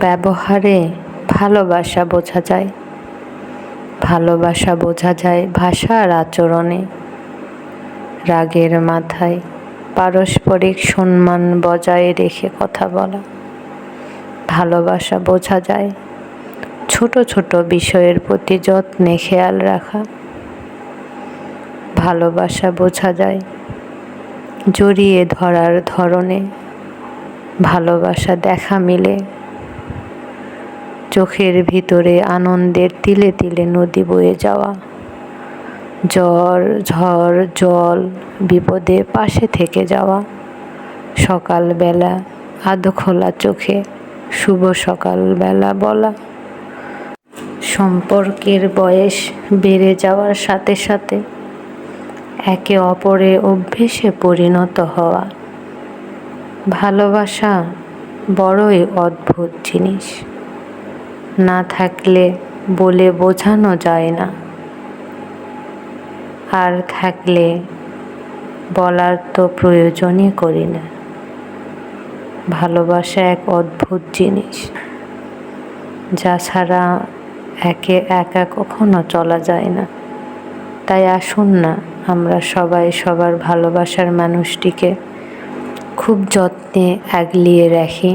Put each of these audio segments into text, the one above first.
ব্যবহারে ভালোবাসা বোঝা যায়। ভালোবাসা বোঝা যায় ভাষা আর আচরণে। রাগের মাথায় পারস্পরিক সম্মান বজায় রেখে কথা বলা। ভালোবাসা বোঝা যায় ছোট ছোট বিষয়ের প্রতি যত্নে খেয়াল রাখা। ভালোবাসা বোঝা যায় জড়িয়ে ধরার ধরনে। ভালোবাসা দেখা মিলে চোখের ভিতরে আনন্দের তিলে তিলে নদী বয়ে যাওয়া। ঝড় জল বিপদে পাশে থেকে যাওয়া। সকালবেলা আধো খোলা চোখে শুভ সকালবেলা বলা। সম্পর্কের বয়স বেড়ে যাওয়ার সাথে সাথে একে অপরের অভ্যেসে পরিণত হওয়া। ভালোবাসা বড়ই অদ্ভুত জিনিস, না থাকলে বলে বোঝানো যায় না, আর থাকলে বলার তো প্রয়োজনই করি না। ভালোবাসা এক অদ্ভুত জিনিস, যা ছাড়া একা কখনো চলা যায় না। তাই আসুন না আমরা সবাই সবার ভালোবাসার মানুষটিকে খুব যত্নে আগলিয়ে রাখি।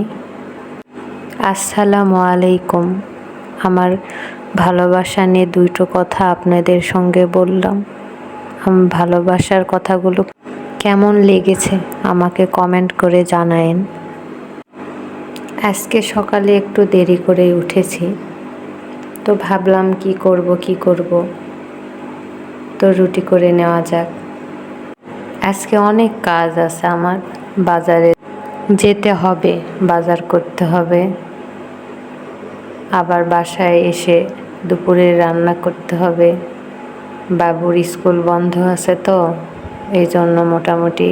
আসসালামু আলাইকুম। আমার ভালোবাসা নিয়ে দুটো কথা আপনাদের সঙ্গে বললাম। ভালোবাসার কথাগুলো কেমন লেগেছে আমাকে কমেন্ট করে জানায়েন। আজকে সকালে একটু দেরি করে উঠেছি, তো ভাবলাম কি করব, তো রুটি করে নেওয়া যাক। আজকে অনেক কাজ আছে আমার, বাজারে যেতে হবে, বাজার করতে হবে, আবার বাসায় এসে দুপুরে রান্না করতে হবে। বাবুর স্কুল বন্ধ আছে, তো এই জন্য মোটামুটি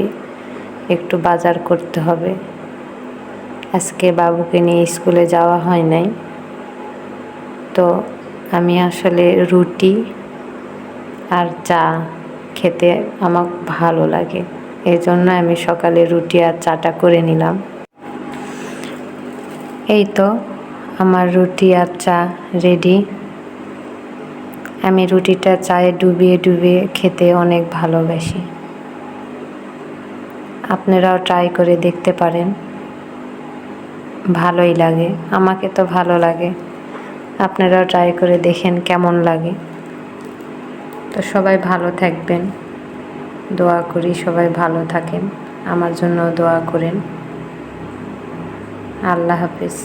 একটু বাজার করতে হবে। আজকে বাবুকে নিয়ে স্কুলে যাওয়া হয় নাই, তো আমি আসলে রুটি আর চা খেতে আমার ভালো লাগে, এই জন্য আমি সকালে রুটি আর চাটা করে নিলাম। এই তো আমার রুটি আর চা রেডি। আমি রুটিটা চায়ে ডুবিয়ে খেতে অনেক ভালোবাসি। আপনারাও ট্রাই করে দেখতে পারেন, ভালোই লাগে, আমাকে তো ভালো লাগে। আপনারাও ট্রাই করে দেখেন কেমন লাগে। তো সবাই ভালো থাকবেন, দোয়া করি সবাই ভালো থাকেন, আমার জন্য দোয়া করেন। আল্লাহ হাফেজ।